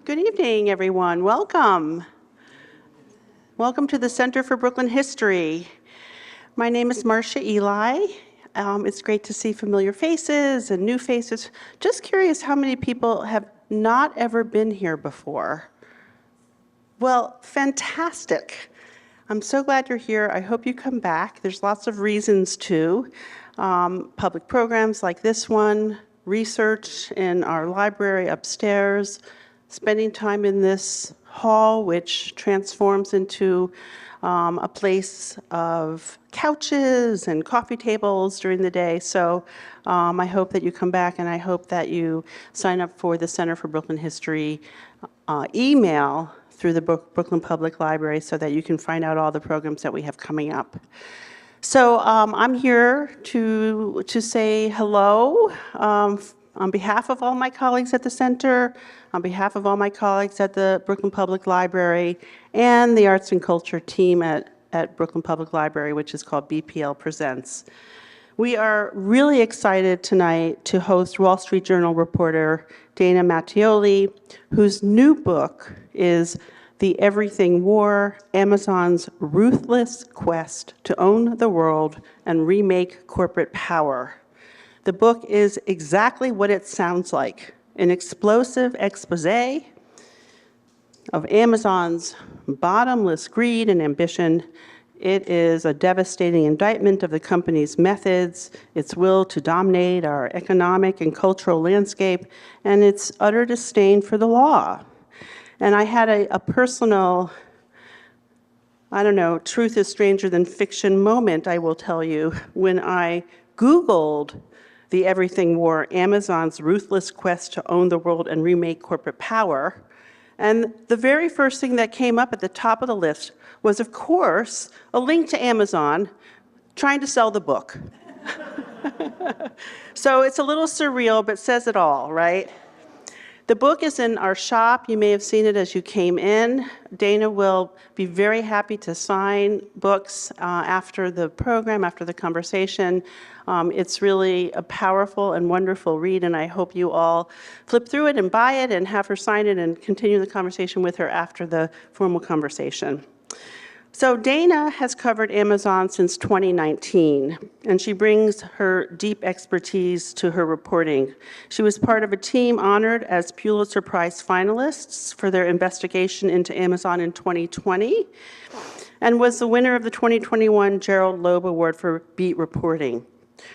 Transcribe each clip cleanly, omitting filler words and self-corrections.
Good evening, everyone. Welcome. Welcome to the Center for Brooklyn History. My name is Marcia Eli. It's great to see familiar faces and new faces. Just curious how many people have not ever been here before. Well, fantastic. I'm so glad you're here. I hope you come back. There's lots of reasons to. Public programs like this one, research in our library upstairs, spending time in this hall, which transforms into a place of couches and coffee tables during the day. So I hope that you come back, and I hope that you sign up for the Center for Brooklyn History email through the Brooklyn Public Library so that you can find out all the programs that we have coming up. So I'm here to say hello on behalf of all my colleagues at the center, on behalf of all my colleagues at the Brooklyn Public Library, and the Arts and Culture team at Brooklyn Public Library, which is called BPL Presents. We are really excited tonight to host Wall Street Journal reporter Dana Mattioli, whose new book is The Everything War: Amazon's Ruthless Quest to Own the World and Remake Corporate Power. The book is exactly what it sounds like, an explosive expose of Amazon's bottomless greed and ambition. It is a devastating indictment of the company's methods, its will to dominate our economic and cultural landscape, and its utter disdain for the law. And I had a personal, truth is stranger than fiction moment, I will tell you, when I Googled The Everything War: Amazon's Ruthless Quest to Own the World and Remake Corporate Power. And the very first thing that came up at the top of the list was, of course, a link to Amazon trying to sell the book. So it's a little surreal, but says it all, right? The book is in our shop. You may have seen it as you came in. Dana will be very happy to sign books after the program, after the conversation. It's really a powerful and wonderful read, and I hope you all flip through it and buy it and have her sign it and continue the conversation with her after the formal conversation. So Dana has covered Amazon since 2019, and she brings her deep expertise to her reporting. She was part of a team honored as Pulitzer Prize finalists for their investigation into Amazon in 2020, and was the winner of the 2021 Gerald Loeb Award for Beat Reporting.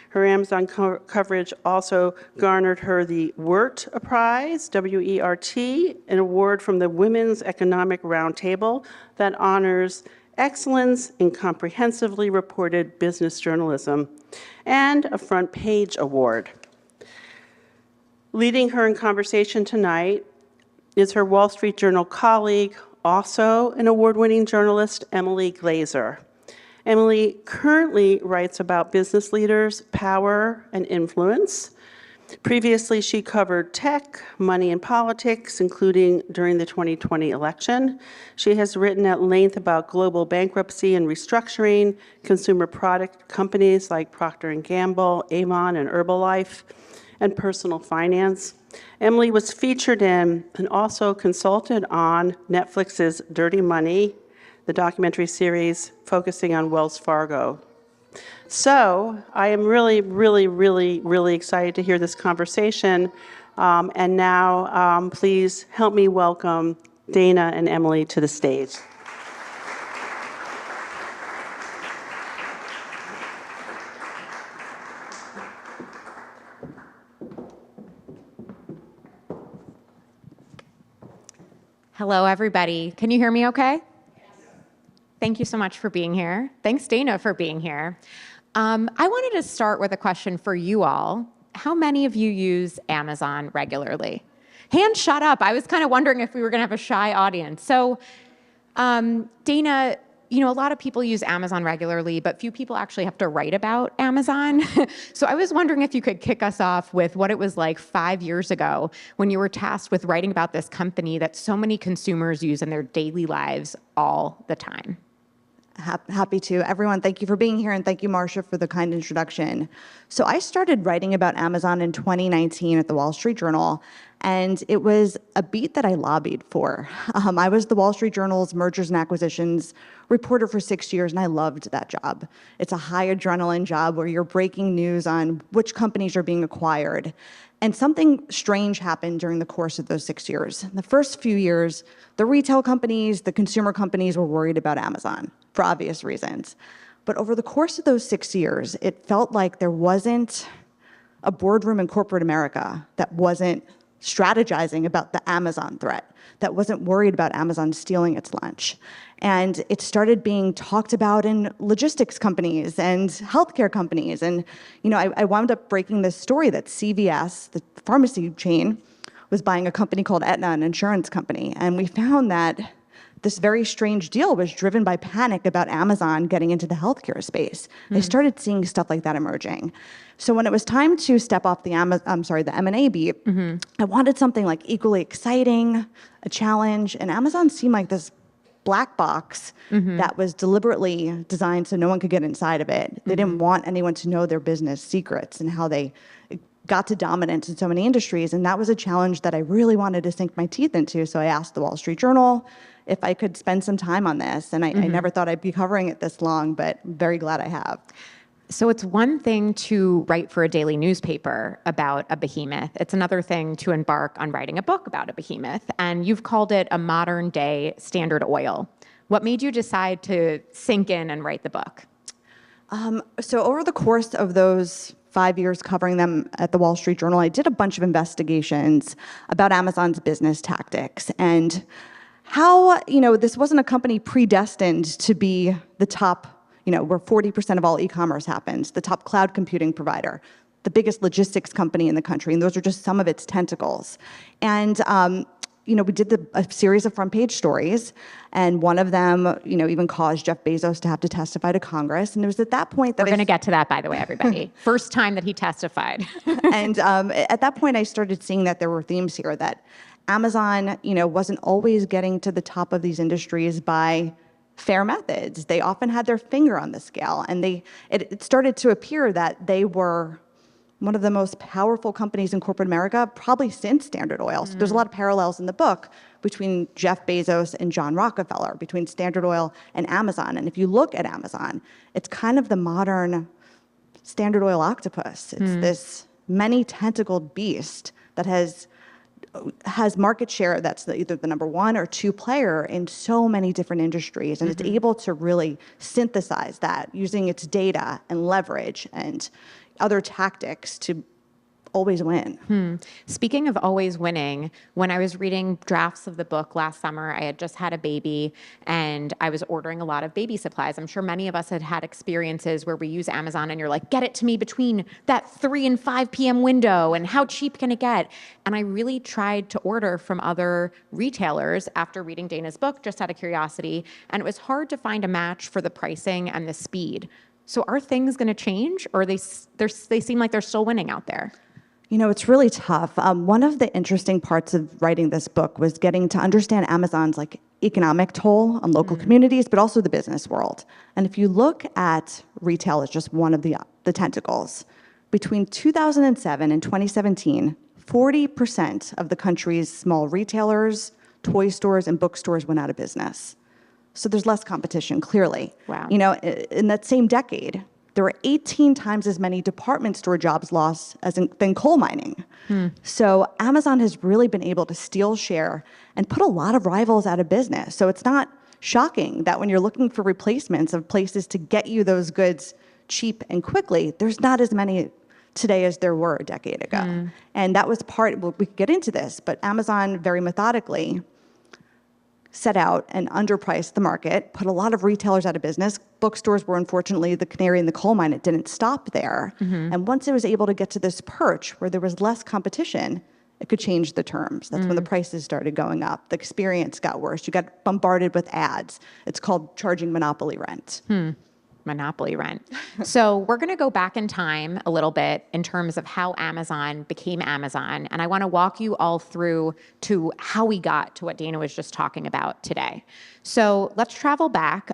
Her Amazon coverage also garnered her the WERT Prize, W-E-R-T, an award from the Women's Economic Roundtable that honors excellence in comprehensively reported business journalism, and a Front Page Award. Leading her in conversation tonight is her Wall Street Journal colleague, also an award-winning journalist, Emily Glazer. Emily currently writes about business leaders, power, and influence. Previously, she covered tech, money, and politics, including during the 2020 election. She has written at length about global bankruptcy and restructuring, consumer product companies like Procter & Gamble, Avon, and Herbalife, and personal finance. Emily was featured in and also consulted on Netflix's Dirty Money, the documentary series focusing on Wells Fargo. So I am really excited to hear this conversation. And now, please help me welcome Dana and Emily to the stage. Hello, everybody. Can you hear me okay? Thank you so much for being here. Thanks, Dana, for being here. I wanted to start with a question for you all. How many of you use Amazon regularly? Hands shot up. I was kind of wondering if we were going to have a shy audience. So, Dana, a lot of people use Amazon regularly, but few people actually have to write about Amazon. So I was wondering if you could kick us off with what it was like 5 years ago when you were tasked with writing about this company that so many consumers use in their daily lives all the time. Happy to. Everyone, thank you for being here, and thank you, Marcia, for the kind introduction. So I started writing about Amazon in 2019 at the Wall Street Journal, And it was a beat that I lobbied for. I was the Wall Street Journal's mergers and acquisitions reporter for 6 years, and I loved that job. It's a high adrenaline job where you're breaking news on which companies are being acquired. And something strange happened during the course of those 6 years. In the first few years, the retail companies, the consumer companies were worried about Amazon for obvious reasons. But over the course of those 6 years, it felt like there wasn't a boardroom in corporate America that wasn't strategizing about the Amazon threat, that wasn't worried about Amazon stealing its lunch. And it started being talked about in logistics companies and healthcare companies. And, I wound up breaking this story that CVS, the pharmacy chain, was buying a company called Aetna, an insurance company. And we found that this very strange deal was driven by panic about Amazon getting into the healthcare space. They started seeing stuff like that emerging. So when it was time to step off the M&A beat, I wanted something like equally exciting, a challenge, and Amazon seemed like this black box that was deliberately designed so no one could get inside of it. They didn't want anyone to know their business secrets and how they got to dominance in so many industries, and that was a challenge that I really wanted to sink my teeth into. So I asked the Wall Street Journal if I could spend some time on this, and I never thought I'd be covering it this long, but I'm very glad I have. So it's one thing to write for a daily newspaper about a behemoth. It's another thing to embark on writing a book about a behemoth, and you've called it a modern day Standard Oil. What made you decide to sink in and write the book? So over the course of those 5 years covering them at the Wall Street Journal, I did a bunch of investigations about Amazon's business tactics and how, this wasn't a company predestined to be the top, where 40% of all e-commerce happens, the top cloud computing provider, the biggest logistics company in the country, and those are just some of its tentacles. And we did a series of front page stories, and one of them, even caused Jeff Bezos to have to testify to Congress. And it was at that point that We're going to get to that, by the way, everybody. First time that he testified. And at that point, I started seeing that there were themes here, that Amazon, wasn't always getting to the top of these industries by fair methods. They often had their finger on the scale, and it started to appear that they were one of the most powerful companies in corporate America, probably since Standard Oil. So there's a lot of parallels in the book between Jeff Bezos and John Rockefeller, between Standard Oil and Amazon. And if you look at Amazon, it's kind of the modern Standard Oil octopus. It's this many-tentacled beast that has market share that's either the number one or two player in so many different industries, and it's able to really synthesize that using its data and leverage and other tactics to always win. Speaking of always winning, when I was reading drafts of the book last summer, I had just had a baby and I was ordering a lot of baby supplies. I'm sure many of us had had experiences where we use Amazon and you're like, get it to me between that 3 and 5 p.m. window, and how cheap can it get? And I really tried to order from other retailers after reading Dana's book, just out of curiosity, and it was hard to find a match for the pricing and the speed. So are things going to change, or they seem like they're still winning out there? It's really tough. One of the interesting parts of writing this book was getting to understand Amazon's economic toll on local communities, but also the business world. And if you look at retail as just one of the tentacles, between 2007 and 2017, 40% of the country's small retailers, toy stores, and bookstores went out of business. So there's less competition, clearly. Wow. In that same decade, there were 18 times as many department store jobs lost than coal mining. So Amazon has really been able to steal share and put a lot of rivals out of business. So it's not shocking that when you're looking for replacements of places to get you those goods cheap and quickly, there's not as many today as there were a decade ago. And that was we could get into this, but Amazon very methodically set out and underpriced the market, put a lot of retailers out of business. Bookstores were unfortunately the canary in the coal mine. It didn't stop there. And once it was able to get to this perch where there was less competition, it could change the terms. That's when the prices started going up. The experience got worse. You got bombarded with ads. It's called charging monopoly rent. Monopoly rent. So we're going to go back in time a little bit in terms of how Amazon became Amazon. And I want to walk you all through to how we got to what Dana was just talking about today. So let's travel back.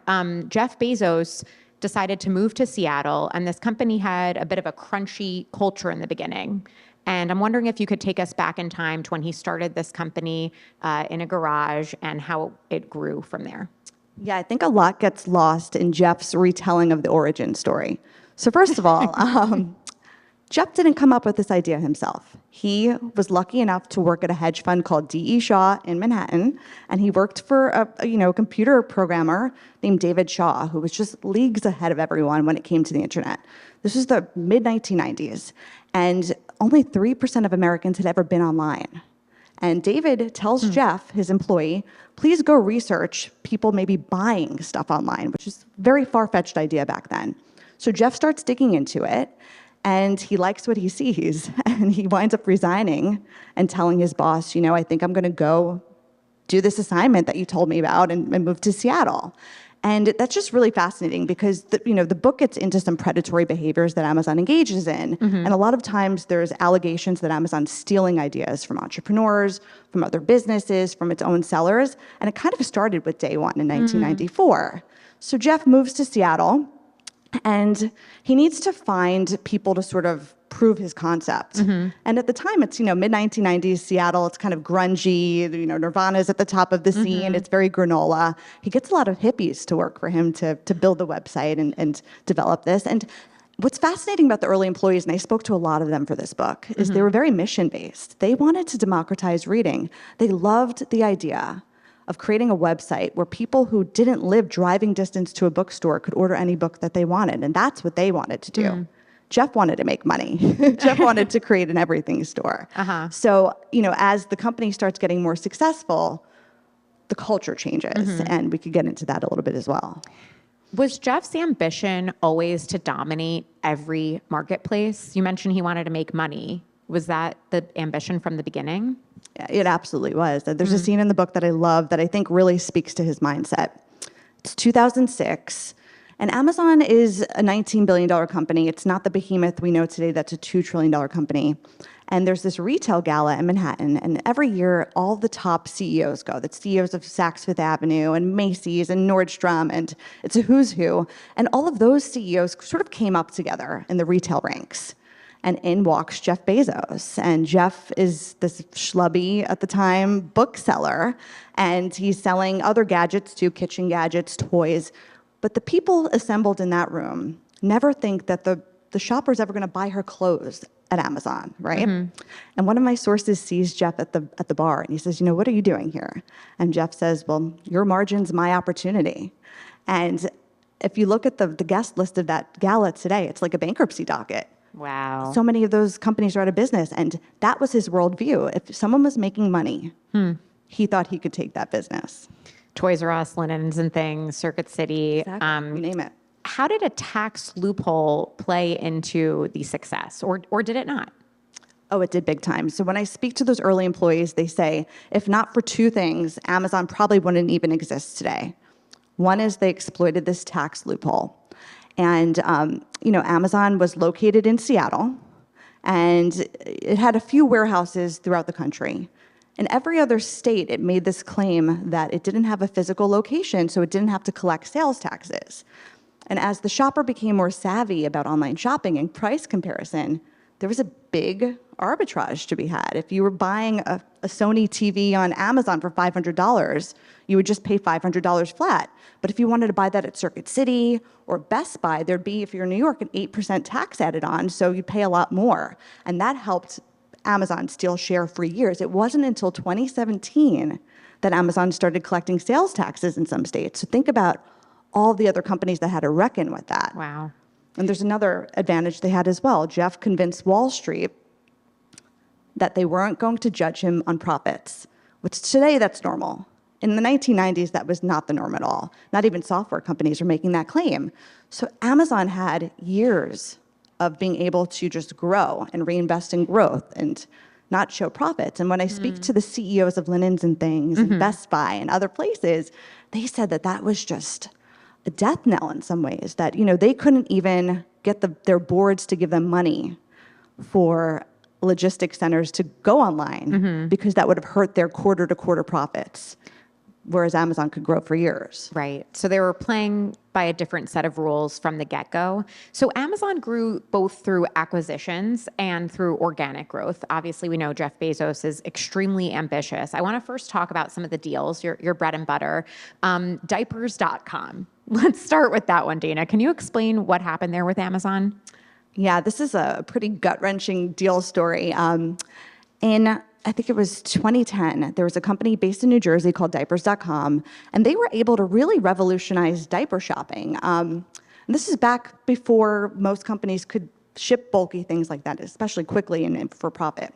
Jeff Bezos decided to move to Seattle, and this company had a bit of a crunchy culture in the beginning. And I'm wondering if you could take us back in time to when he started this company in a garage and how it grew from there. Yeah, I think a lot gets lost in Jeff's retelling of the origin story. So first of all, Jeff didn't come up with this idea himself. He was lucky enough to work at a hedge fund called D.E. Shaw in Manhattan, and he worked for a computer programmer named David Shaw, who was just leagues ahead of everyone when it came to the internet. This was the mid-1990s, and only 3% of Americans had ever been online. And David tells Jeff, his employee, please go research people maybe buying stuff online, which is a very far-fetched idea back then. So Jeff starts digging into it, and he likes what he sees, and he winds up resigning and telling his boss, I think I'm going to go do this assignment that you told me about and move to Seattle. And that's just really fascinating because the book gets into some predatory behaviors that Amazon engages in. And a lot of times there's allegations that Amazon's stealing ideas from entrepreneurs, from other businesses, from its own sellers. And it kind of started with day one in 1994. So Jeff moves to Seattle, and he needs to find people to sort of prove his concept. And at the time, it's mid-1990s Seattle. It's kind of grungy. Nirvana's at the top of the scene. It's very granola. He gets a lot of hippies to work for him to build the website and develop this. And what's fascinating about the early employees, and I spoke to a lot of them for this book, is they were very mission-based. They wanted to democratize reading. They loved the idea of creating a website where people who didn't live driving distance to a bookstore could order any book that they wanted, and that's what they wanted to do. Jeff wanted to make money. Jeff wanted to create an everything store. So, as the company starts getting more successful, the culture changes, and we could get into that a little bit as well. Was Jeff's ambition always to dominate every marketplace? You mentioned he wanted to make money. Was that the ambition from the beginning? Yeah, it absolutely was. There's a scene in the book that I love that I think really speaks to his mindset. It's 2006, and Amazon is a $19 billion company. It's not the behemoth we know today that's a $2 trillion company. And there's this retail gala in Manhattan, and every year all the top CEOs go. That's CEOs of Saks Fifth Avenue and Macy's and Nordstrom, and it's a who's who. And all of those CEOs sort of came up together in the retail ranks. And in walks Jeff Bezos. And Jeff is this schlubby, at the time, bookseller. And he's selling other gadgets too, kitchen gadgets, toys. But the people assembled in that room never think that the shopper's ever going to buy her clothes at Amazon, right? And one of my sources sees Jeff at the bar, and he says, what are you doing here? And Jeff says, well, your margin's my opportunity. And if you look at the guest list of that gala today, it's like a bankruptcy docket. Wow. So many of those companies are out of business, and that was his worldview. If someone was making money, he thought he could take that business. Toys R Us, Linens and Things, Circuit City. Exactly. You name it. How did a tax loophole play into the success, or did it not? Oh, it did big time. So when I speak to those early employees, they say, if not for two things, Amazon probably wouldn't even exist today. One is they exploited this tax loophole. And, Amazon was located in Seattle, and it had a few warehouses throughout the country. In every other state, it made this claim that it didn't have a physical location, so it didn't have to collect sales taxes. And as the shopper became more savvy about online shopping and price comparison, there was a big arbitrage to be had. If you were buying a Sony TV on Amazon for $500, you would just pay $500 flat. But if you wanted to buy that at Circuit City or Best Buy, there'd be, if you're in New York, an 8% tax added on, so you'd pay a lot more. And that helped Amazon steal share for years. It wasn't until 2017 that Amazon started collecting sales taxes in some states. So think about all the other companies that had to reckon with that. Wow. And there's another advantage they had as well. Jeff convinced Wall Street that they weren't going to judge him on profits, which today that's normal. In the 1990s, that was not the norm at all. Not even software companies are making that claim. So Amazon had years of being able to just grow and reinvest in growth and not show profits. And when I speak to the CEOs of Linens and Things and Best Buy and other places, they said that that was just a death knell in some ways, that they couldn't even get their boards to give them money for logistics centers to go online because that would have hurt their quarter-to-quarter profits. whereas Amazon could grow for years. Right. So they were playing by a different set of rules from the get-go. So Amazon grew both through acquisitions and through organic growth. Obviously, we know Jeff Bezos is extremely ambitious. I want to first talk about some of the deals, your bread and butter. Diapers.com. Let's start with that one, Dana. Can you explain what happened there with Amazon? Yeah, this is a pretty gut-wrenching deal story. I think it was 2010, there was a company based in New Jersey called Diapers.com, and they were able to really revolutionize diaper shopping. And this is back before most companies could ship bulky things like that, especially quickly and for profit.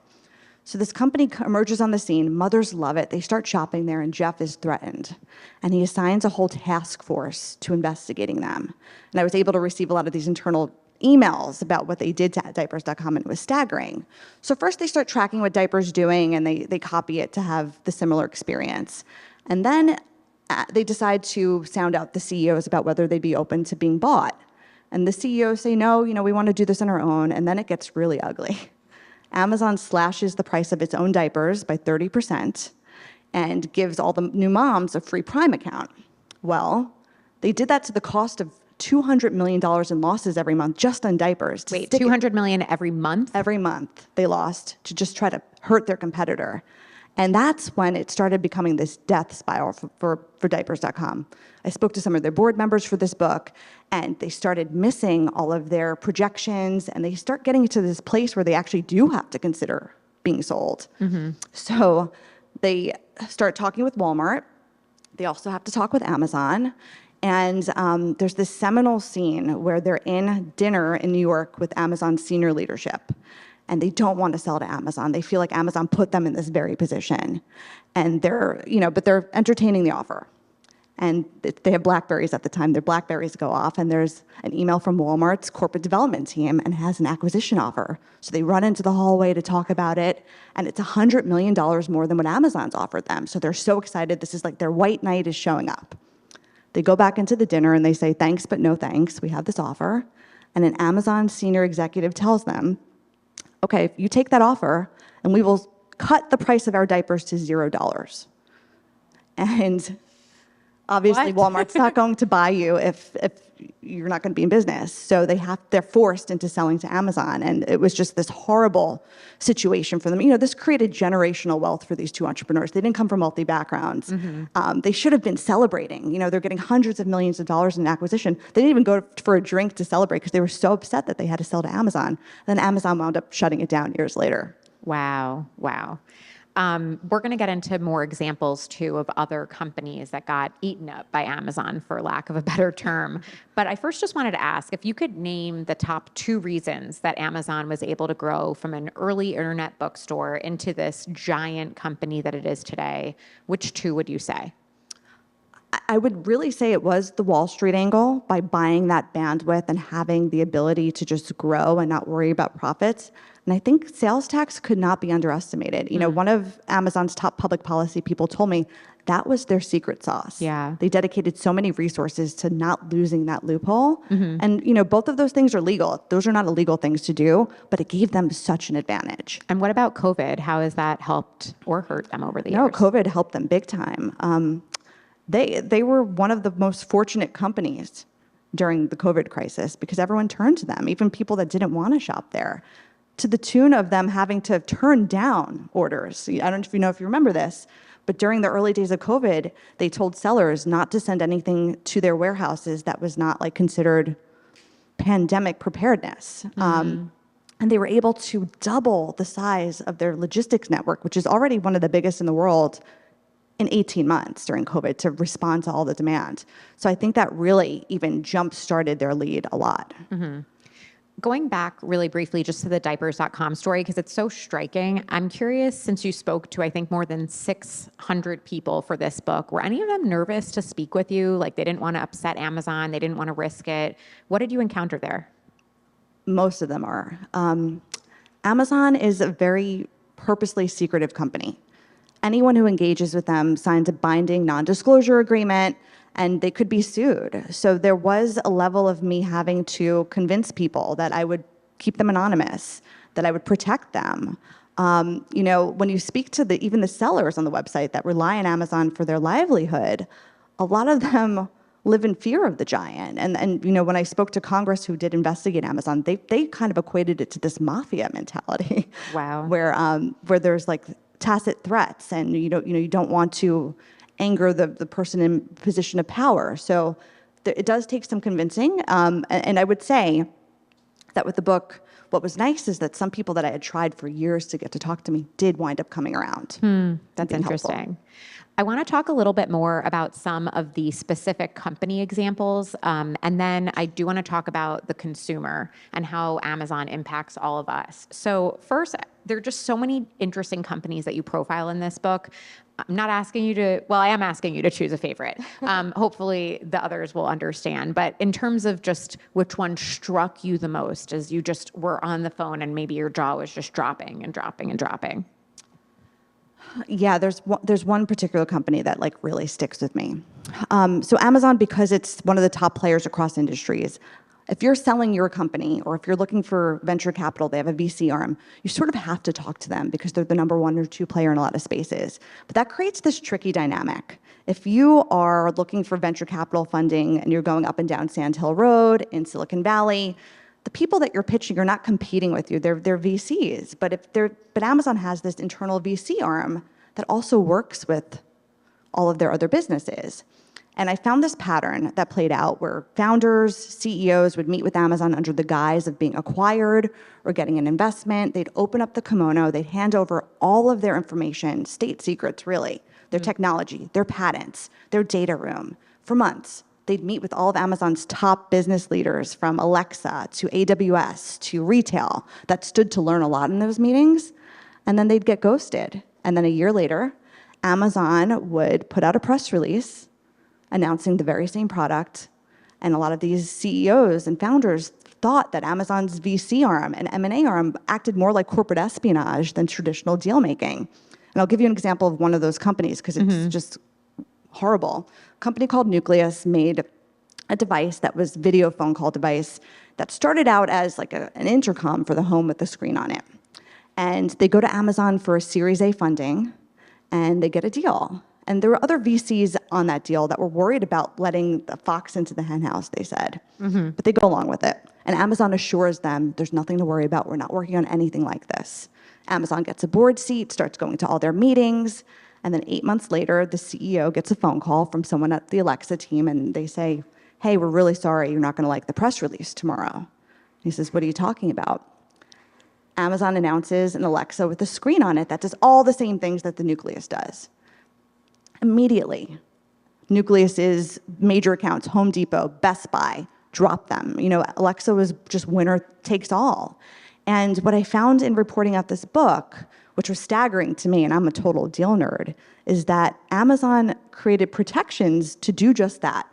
So this company emerges on the scene, mothers love it, they start shopping there, and Jeff is threatened. And he assigns a whole task force to investigating them. And I was able to receive a lot of these internal emails about what they did to Diapers.com, and it was staggering. So first they start tracking what Diapers doing, and they copy it to have the similar experience. And then they decide to sound out the CEOs about whether they'd be open to being bought. And the CEOs say, no, we want to do this on our own, and then it gets really ugly. Amazon slashes the price of its own diapers by 30% and gives all the new moms a free Prime account. Well, they did that to the cost of $200 million in losses every month just on diapers. Wait, $200 million every month? Every month they lost to just try to hurt their competitor. And that's when it started becoming this death spiral for Diapers.com. I spoke to some of their board members for this book, and they started missing all of their projections, and they start getting to this place where they actually do have to consider being sold. Mm-hmm. So they start talking with Walmart. They also have to talk with Amazon. And there's this seminal scene where they're in dinner in New York with Amazon's senior leadership. And they don't want to sell to Amazon. They feel like Amazon put them in this very position. And but they're entertaining the offer. And they have BlackBerries at the time. Their BlackBerries go off, and there's an email from Walmart's corporate development team and has an acquisition offer. So they run into the hallway to talk about it, and it's $100 million more than what Amazon's offered them. So they're so excited. This is like their white knight is showing up. They go back into the dinner and they say, thanks, but no thanks. We have this offer. And an Amazon senior executive tells them, okay, you take that offer and we will cut the price of our diapers to $0. And obviously Walmart's not going to buy you if you're not going to be in business. So they're forced into selling to Amazon. And it was just this horrible situation for them. This created generational wealth for these two entrepreneurs. They didn't come from wealthy backgrounds. Mm-hmm. They should have been celebrating. They're getting hundreds of millions of dollars in acquisition. They didn't even go for a drink to celebrate because they were so upset that they had to sell to Amazon. And then Amazon wound up shutting it down years later. Wow. We're going to get into more examples, too, of other companies that got eaten up by Amazon, for lack of a better term. But I first just wanted to ask if you could name the top 2 reasons that Amazon was able to grow from an early internet bookstore into this giant company that it is today. Which 2 would you say? I would really say it was the Wall Street angle by buying that bandwidth and having the ability to just grow and not worry about profits. And I think sales tax could not be underestimated. One of Amazon's top public policy people told me that was their secret sauce. Yeah. They dedicated so many resources to not losing that loophole. Mm-hmm. And, both of those things are legal. Those are not illegal things to do, but it gave them such an advantage. And what about COVID? How has that helped or hurt them over the years? No, COVID helped them big time. They were one of the most fortunate companies during the COVID crisis because everyone turned to them, even people that didn't want to shop there, to the tune of them having to turn down orders. I don't know if you remember this, but during the early days of COVID, they told sellers not to send anything to their warehouses that was not considered pandemic preparedness. Mm-hmm. And they were able to double the size of their logistics network, which is already one of the biggest in the world, in 18 months during COVID to respond to all the demand. So I think that really even jump-started their lead a lot. Mm-hmm. Going back really briefly just to the Diapers.com story, because it's so striking, I'm curious, since you spoke to, I think, more than 600 people for this book, were any of them nervous to speak with you? Like they didn't want to upset Amazon, they didn't want to risk it. What did you encounter there? Most of them are. Amazon is a very purposely secretive company. Anyone who engages with them signs a binding non-disclosure agreement, and they could be sued. So there was a level of me having to convince people that I would keep them anonymous, that I would protect them. When you speak to even the sellers on the website that rely on Amazon for their livelihood, a lot of them live in fear of the giant. And when I spoke to Congress who did investigate Amazon, they kind of equated it to this mafia mentality. Wow. where there's like tacit threats, and you don't want to anger the person in position of power. So it does take some convincing. And I would say that with the book, what was nice is that some people that I had tried for years to get to talk to me did wind up coming around. That's Being interesting. helpful. I want to talk a little bit more about some of the specific company examples, and then I do want to talk about the consumer and how Amazon impacts all of us. So first, there are just so many interesting companies that you profile in this book. I'm not asking you to, well, I am asking you to choose a favorite. Hopefully the others will understand. But in terms of just which one struck you the most as you just were on the phone and maybe your jaw was just dropping and dropping and dropping. Yeah, there's one particular company that like really sticks with me. So Amazon, because it's one of the top players across industries, if you're selling your company or if you're looking for venture capital, they have a VC arm, you sort of have to talk to them because they're the number 1 or 2 player in a lot of spaces. But that creates this tricky dynamic. If you are looking for venture capital funding and you're going up and down Sand Hill Road in Silicon Valley, the people that you're pitching are not competing with you. They're VCs. But Amazon has this internal VC arm that also works with all of their other businesses. And I found this pattern that played out where founders, CEOs would meet with Amazon under the guise of being acquired or getting an investment. They'd open up the kimono, they'd hand over all of their information, state secrets really, their technology, their patents, their data room for months. They'd meet with all of Amazon's top business leaders from Alexa to AWS to retail that stood to learn a lot in those meetings. And then they'd get ghosted. And then a year later, Amazon would put out a press release announcing the very same product. And a lot of these CEOs and founders thought that Amazon's VC arm and M&A arm acted more like corporate espionage than traditional deal making. And I'll give you an example of one of those companies because it's just horrible. A company called Nucleus made a device that was video phone call device that started out as like an intercom for the home with the screen on it. And they go to Amazon for a Series A funding and they get a deal. And there were other VCs on that deal that were worried about letting the fox into the henhouse, they said. But they go along with it. And Amazon assures them there's nothing to worry about. We're not working on anything like this. Amazon gets a board seat, starts going to all their meetings. And then 8 months later, the CEO gets a phone call from someone at the Alexa team. And they say, hey, we're really sorry. You're not going to like the press release tomorrow. He says, what are you talking about? Amazon announces an Alexa with a screen on it that does all the same things that the Nucleus does. Immediately, Nucleus's major accounts, Home Depot, Best Buy, drop them. Alexa was just winner takes all. And what I found in reporting out this book, which was staggering to me, and I'm a total deal nerd, is that Amazon created protections to do just that.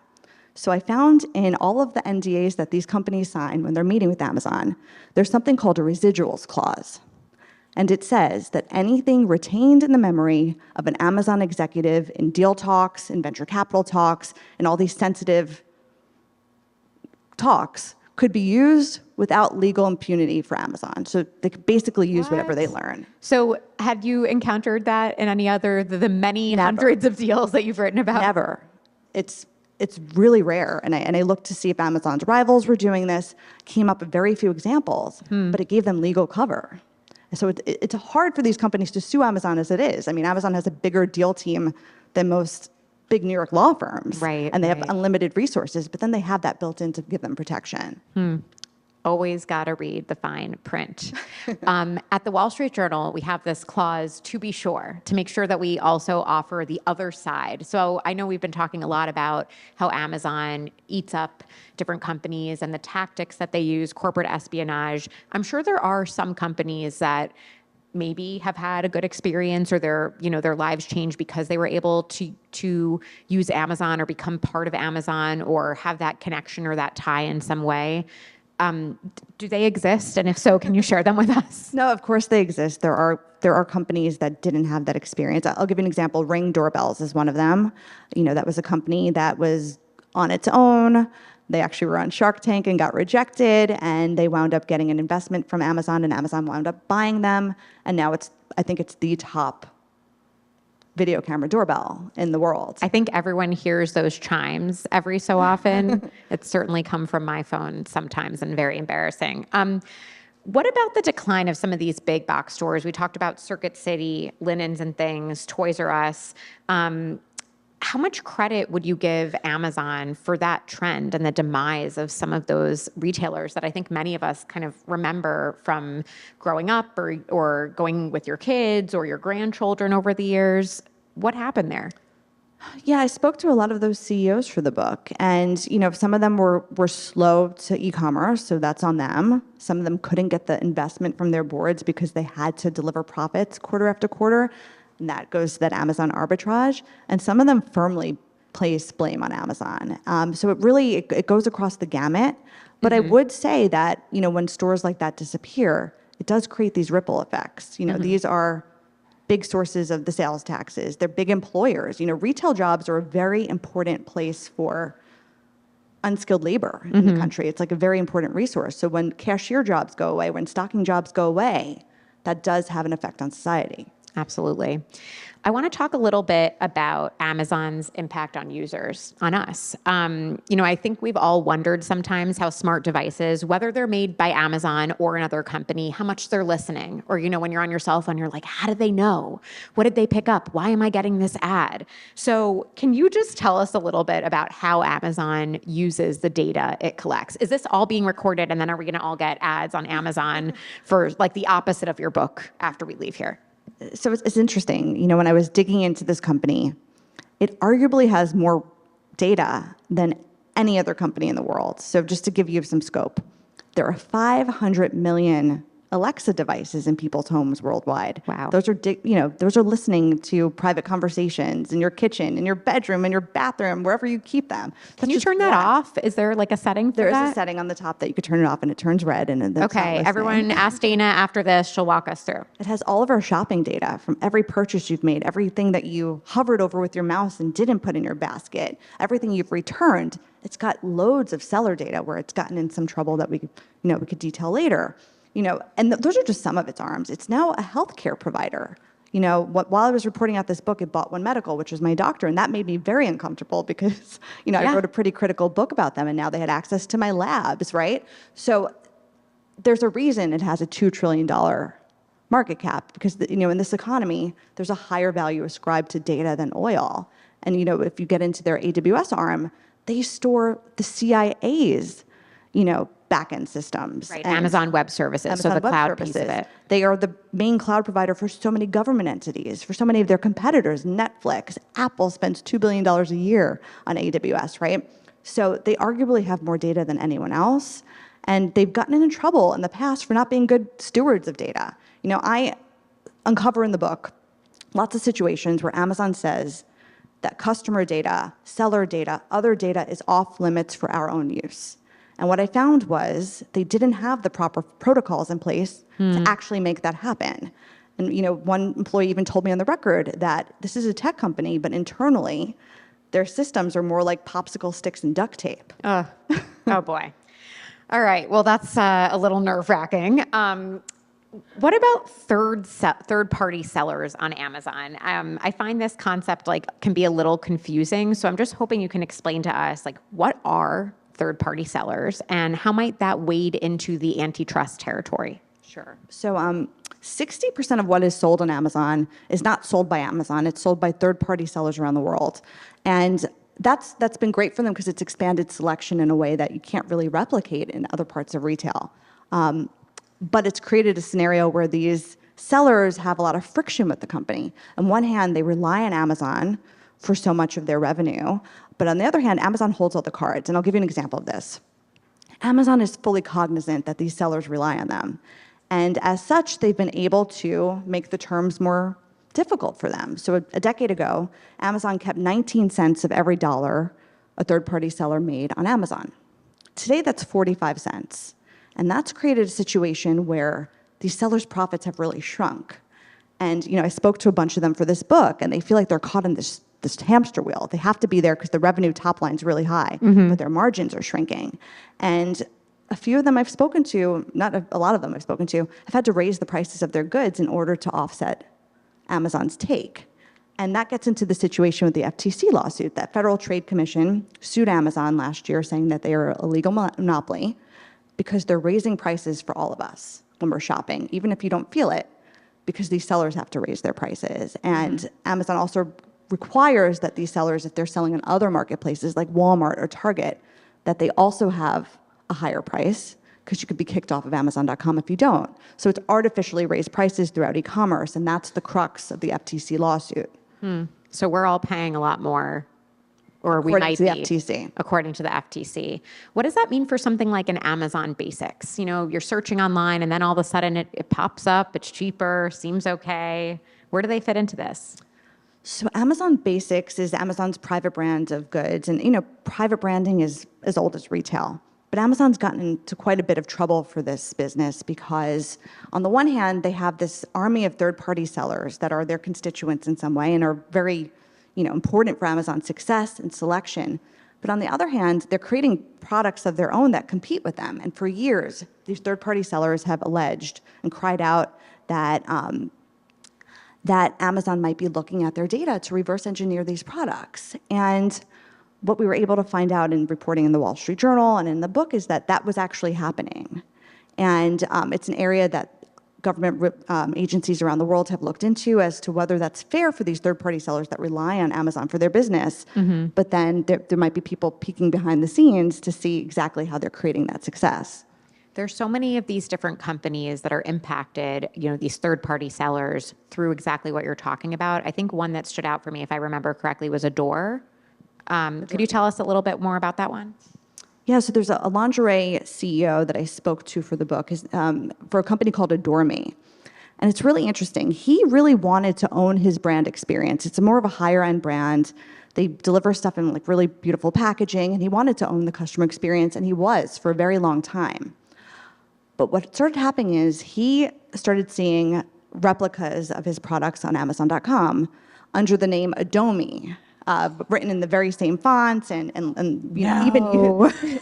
So I found in all of the NDAs that these companies sign when they're meeting with Amazon, there's something called a residuals clause. And it says that anything retained in the memory of an Amazon executive in deal talks, in venture capital talks, and all these sensitive talks could be used without legal impunity for Amazon. So they could basically use whatever they learn. So have you encountered that in any other, the many Never. hundreds of deals that you've written about? Never. It's really rare. And I looked to see if Amazon's rivals were doing this, came up with very few examples, but it gave them legal cover. So it's hard for these companies to sue Amazon as it is. I mean, Amazon has a bigger deal team than most big New York law firms. Right, and they have right. unlimited resources, but then they have that built in to give them protection. Always got to read the fine print. At the Wall Street Journal, we have this clause, to be sure, to make sure that we also offer the other side. So I know we've been talking a lot about how Amazon eats up different companies and the tactics that they use, corporate espionage. I'm sure there are some companies that maybe have had a good experience or their lives changed because they were able to use Amazon or become part of Amazon or have that connection or that tie in some way. Do they exist? And if so, can you share them with us? No, of course they exist. There are companies that didn't have that experience. I'll give you an example. Ring Doorbells is one of them. That was a company that was on its own, They actually were on Shark Tank and got rejected, and they wound up getting an investment from Amazon, and Amazon wound up buying them, and now I think it's the top video camera doorbell in the world. I think everyone hears those chimes every so often. It's certainly come from my phone sometimes and very embarrassing. What about the decline of some of these big box stores? We talked about Circuit City, Linens and Things, Toys R Us. How much credit would you give Amazon for that trend and the demise of some of those retailers that I think many of us kind of remember from growing up or going with your kids or your grandchildren over the years? What happened there? Yeah, I spoke to a lot of those CEOs for the book, and some of them were slow to e-commerce, so that's on them. Some of them couldn't get the investment from their boards because they had to deliver profits quarter after quarter, and that goes to that Amazon arbitrage. And some of them firmly place blame on Amazon. So it goes across the gamut. But I would say that when stores like that disappear, it does create these ripple effects. These are big sources of the sales taxes. They're big employers. Retail jobs are a very important place for unskilled labor in the country. It's like a very important resource. So when cashier jobs go away, when stocking jobs go away, that does have an effect on society. Absolutely. I want to talk a little bit about Amazon's impact on users, on us. I think we've all wondered sometimes how smart devices, whether they're made by Amazon or another company, how much they're listening. Or, when you're on your cell phone, you're like, how did they know? What did they pick up? Why am I getting this ad? So can you just tell us a little bit about how Amazon uses the data it collects? Is this all being recorded, and then are we going to all get ads on Amazon for like the opposite of your book after we leave here? So it's interesting. When I was digging into this company, it arguably has more data than any other company in the world. So just to give you some scope, there are 500 million Alexa devices in people's homes worldwide. Wow. Those are listening to private conversations in your kitchen, in your bedroom, in your bathroom, wherever you keep them. Can you turn that off? Is there like a setting for that? There is a setting on the top that you could turn it off, and it turns red. And Okay, everyone ask Dana after this. She'll walk us through. It has all of our shopping data from every purchase you've made, everything that you hovered over with your mouse and didn't put in your basket, everything you've returned. It's got loads of seller data where it's gotten in some trouble that we could detail later. And those are just some of its arms. It's now a healthcare provider. While I was reporting out this book, it bought One Medical, which was my doctor, and that made me very uncomfortable because, I wrote a pretty critical book about them, and now they had access to my labs, right? So there's a reason it has a $2 trillion market cap because, in this economy, there's a higher value ascribed to data than oil. And, if you get into their AWS arm, they store the CIA's, back-end systems. Right, Amazon Web Services, so the cloud piece of it. They are the main cloud provider for so many government entities, for so many of their competitors. Netflix, Apple spends $2 billion a year on AWS, right? So they arguably have more data than anyone else, and they've gotten in trouble in the past for not being good stewards of data. I uncover in the book lots of situations where Amazon says that customer data, seller data, other data is off limits for our own use. And what I found was they didn't have the proper protocols in place to actually make that happen. And one employee even told me on the record that this is a tech company, but internally, their systems are more like popsicle sticks and duct tape. Oh boy. All right. Well, that's a little nerve-wracking. What about third-party sellers on Amazon? I find this concept can be a little confusing. So I'm just hoping you can explain to us what are third-party sellers, and how might that wade into the antitrust territory? Sure. So 60% of what is sold on Amazon is not sold by Amazon. It's sold by third-party sellers around the world. And that's been great for them because it's expanded selection in a way that you can't really replicate in other parts of retail. But it's created a scenario where these sellers have a lot of friction with the company. On one hand, they rely on Amazon for so much of their revenue. But on the other hand, Amazon holds all the cards. And I'll give you an example of this. Amazon is fully cognizant that these sellers rely on them. And as such, they've been able to make the terms more difficult for them. So a decade ago, Amazon kept 19 cents of every dollar a third-party seller made on Amazon. Today, that's 45 cents. And that's created a situation where these sellers' profits have really shrunk. And I spoke to a bunch of them for this book, and they feel like they're caught in this this hamster wheel. They have to be there because the revenue top line's really high, but their margins are shrinking. And a few of them I've spoken to, not a lot of them I've spoken to, have had to raise the prices of their goods in order to offset Amazon's take. And that gets into the situation with the FTC lawsuit. That Federal Trade Commission sued Amazon last year saying that they are a legal monopoly because they're raising prices for all of us when we're shopping, even if you don't feel it, because these sellers have to raise their prices. And Amazon also requires that these sellers, if they're selling in other marketplaces like Walmart or Target, that they also have a higher price, because you could be kicked off of Amazon.com if you don't. So it's artificially raised prices throughout e-commerce, and that's the crux of the FTC lawsuit. So we're all paying a lot more, or we According might to the be, FTC. according to the FTC. What does that mean for something like an Amazon Basics? You know, you're searching online, and then all of a sudden it pops up, it's cheaper, seems okay. Where do they fit into this? So Amazon Basics is Amazon's private brand of goods. And, private branding is as old as retail. But Amazon's gotten into quite a bit of trouble for this business because, on the one hand, they have this army of third-party sellers that are their constituents in some way and are very, important for Amazon's success and selection. But on the other hand, they're creating products of their own that compete with them. And for years, these third-party sellers have alleged and cried out that that Amazon might be looking at their data to reverse engineer these products. And what we were able to find out in reporting in the Wall Street Journal and in the book is that that was actually happening. And it's an area that government agencies around the world have looked into as to whether that's fair for these third-party sellers that rely on Amazon for their business. But then there might be people peeking behind the scenes to see exactly how they're creating that success. There's so many of these different companies that are impacted, these third-party sellers, through exactly what you're talking about. I think one that stood out for me, if I remember correctly, was Adore. Could you tell us a little bit more about that one? Yeah, so there's a lingerie CEO that I spoke to for the book, for a company called Adore Me. And it's really interesting. He really wanted to own his brand experience. It's more of a higher-end brand. They deliver stuff in really beautiful packaging, and he wanted to own the customer experience, and he was for a very long time. But what started happening is he started seeing replicas of his products on Amazon.com under the name Adomi, written in the very same fonts and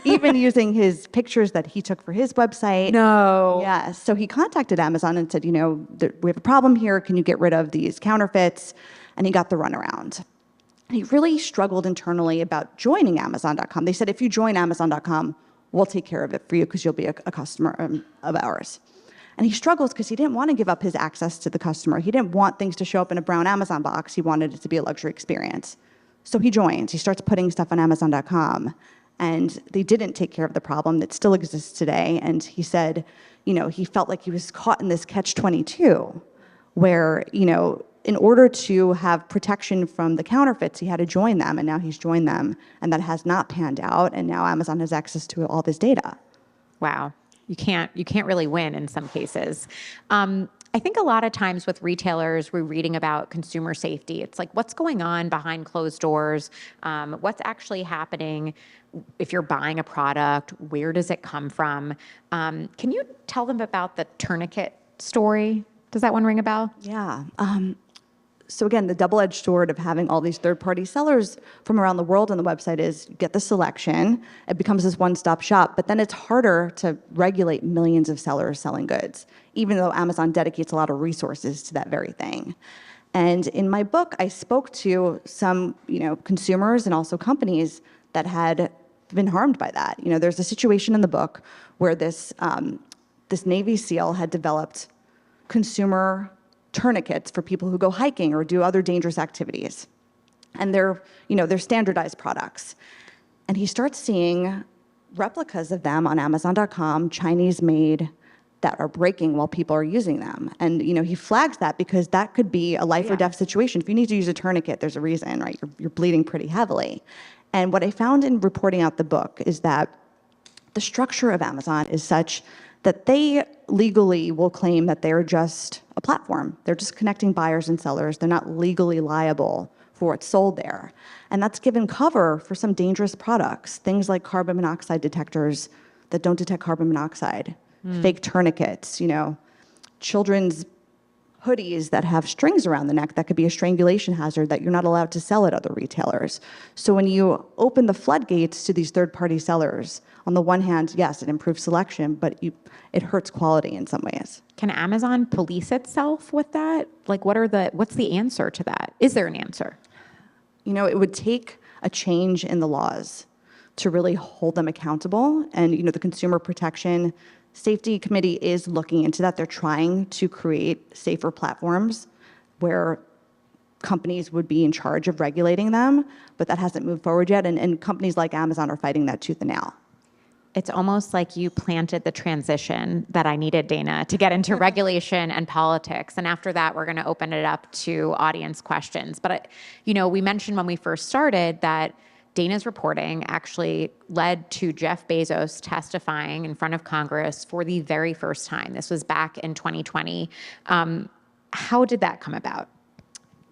even using his pictures that he took for his website. No. Yes. So he contacted Amazon and said, we have a problem here. Can you get rid of these counterfeits? And he got the runaround. He really struggled internally about joining Amazon.com. They said, if you join Amazon.com, we'll take care of it for you because you'll be a customer of ours. And he struggles because he didn't want to give up his access to the customer. He didn't want things to show up in a brown Amazon box. He wanted it to be a luxury experience. So he joins. He starts putting stuff on Amazon.com. And they didn't take care of the problem that still exists today. And he said, he felt like he was caught in this catch-22 where, in order to have protection from the counterfeits, he had to join them, and now he's joined them, and that has not panned out, and now Amazon has access to all this data. Wow. You can't really win in some cases. I think a lot of times with retailers, we're reading about consumer safety. It's like, what's going on behind closed doors? What's actually happening if you're buying a product? Where does it come from? Can you tell them about the tourniquet story? Does that one ring a bell? Yeah. So again, the double-edged sword of having all these third-party sellers from around the world on the website is you get the selection, it becomes this one-stop shop, but then it's harder to regulate millions of sellers selling goods, even though Amazon dedicates a lot of resources to that very thing. And in my book, I spoke to some, consumers and also companies that had been harmed by that. There's a situation in the book where this Navy SEAL had developed consumer tourniquets for people who go hiking or do other dangerous activities. And they're standardized products. And he starts seeing replicas of them on Amazon.com, Chinese made, that are breaking while people are using them. And he flags that because that could be a life or death situation. If you need to use a tourniquet, there's a reason, right? You're bleeding pretty heavily. And what I found in reporting out the book is that the structure of Amazon is such that they legally will claim that they're just a platform. They're just connecting buyers and sellers. They're not legally liable for what's sold there. And that's given cover for some dangerous products, things like carbon monoxide detectors that don't detect carbon monoxide, fake tourniquets, children's hoodies that have strings around the neck that could be a strangulation hazard that you're not allowed to sell at other retailers. So when you open the floodgates to these third-party sellers, on the one hand, yes, it improves selection, but it hurts quality in some ways. Can Amazon police itself with that? Like, what's the answer to that? Is there an answer? You know, it would take a change in the laws to really hold them accountable. And, you know, the Consumer Protection Safety Committee is looking into that. They're trying to create safer platforms where companies would be in charge of regulating them, but that hasn't moved forward yet. And companies like Amazon are fighting that tooth and nail. It's almost like you planted the transition that I needed, Dana, to get into regulation and politics. And after that, we're going to open it up to audience questions. But, you know, we mentioned when we first started that Dana's reporting actually led to Jeff Bezos testifying in front of Congress for the very first time. This was back in 2020. How did that come about?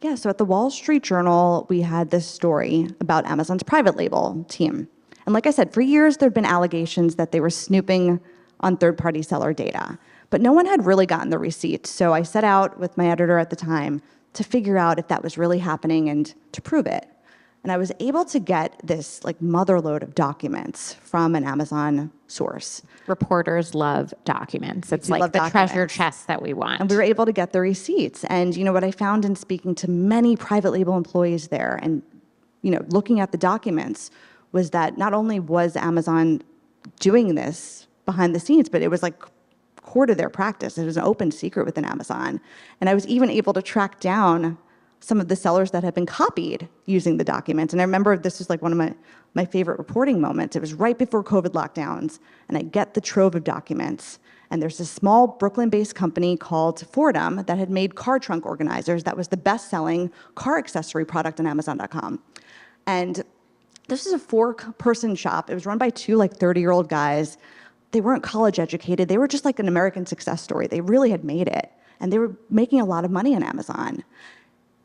Yeah, so at the Wall Street Journal, we had this story about Amazon's private label team. And like I said, for years, there'd been allegations that they were snooping on third-party seller data, but no one had really gotten the receipts. So I set out with my editor at the time to figure out if that was really happening and to prove it. And I was able to get this like motherload of documents from an Amazon source. Reporters love documents. It's like love the documents. treasure chest that we want. And we were able to get the receipts. And you know what I found in speaking to many private label employees there and you know looking at the documents was that not only was Amazon doing this behind the scenes, but it was like core to their practice. It was an open secret within Amazon. And I was even able to track down some of the sellers that had been copied using the documents. And I remember this was like one of my favorite reporting moments. It was right before COVID lockdowns, and I get the trove of documents. And there's this small Brooklyn-based company called Fordham that had made car trunk organizers. That was the best-selling car accessory product on Amazon.com. And this is a 4-person shop. It was run by 2 like 30-year-old guys. They weren't college educated. They were just like an American success story. They really had made it. And they were making a lot of money on Amazon.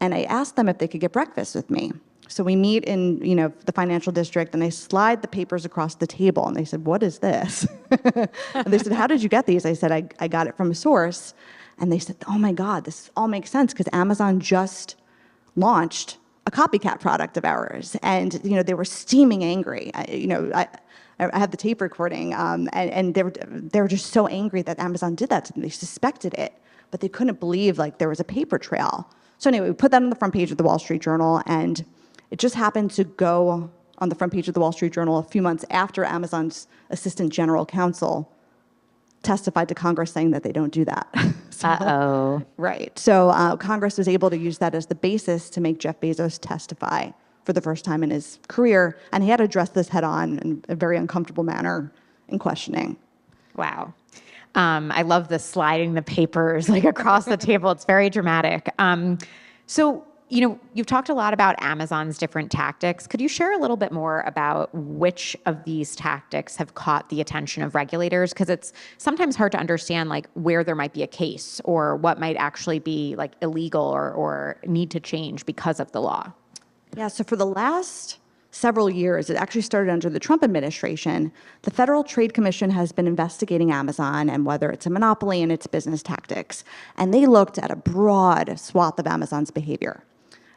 And I asked them if they could get breakfast with me. So we meet in, you know, the financial district, and I slide the papers across the table, and they said, "What is this?" And they said, "How did you get these?" I said, I got it from a source. And they said, "Oh my God, this all makes sense because Amazon just launched a copycat product of ours." And, you know, they were steaming angry. I have the tape recording, and they were just so angry that Amazon did that to them. They suspected it, but they couldn't believe like there was a paper trail. So anyway, we put that on the front page of the Wall Street Journal, and it just happened to go on the front page of the Wall Street Journal a few months after Amazon's Assistant General Counsel testified to Congress saying that they don't do that. Uh-oh. Right. So Congress was able to use that as the basis to make Jeff Bezos testify for the first time in his career, and he had to address this head on in a very uncomfortable manner in questioning. Wow. I love the sliding the papers like across the table. It's very dramatic. So, you know, you've talked a lot about Amazon's different tactics. Could you share a little bit more about which of these tactics have caught the attention of regulators? Because it's sometimes hard to understand like where there might be a case or what might actually be like illegal or need to change because of the law. Yeah, so for the last several years, it actually started under the Trump administration, the Federal Trade Commission has been investigating Amazon and whether it's a monopoly and its business tactics. And they looked at a broad swath of Amazon's behavior.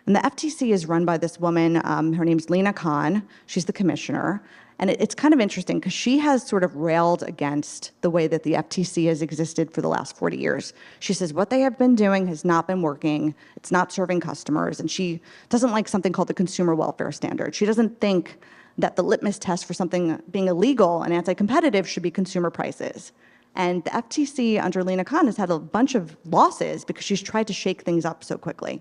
And the FTC is run by this woman, her name's Lena Khan. She's the commissioner. And it's kind of interesting because she has sort of railed against the way that the FTC has existed for the last 40 years. She says what they have been doing has not been working. It's not serving customers. And she doesn't like something called the Consumer Welfare Standard. She doesn't think that the litmus test for something being illegal and anti-competitive should be consumer prices. And the FTC under Lena Khan has had a bunch of losses because she's tried to shake things up so quickly,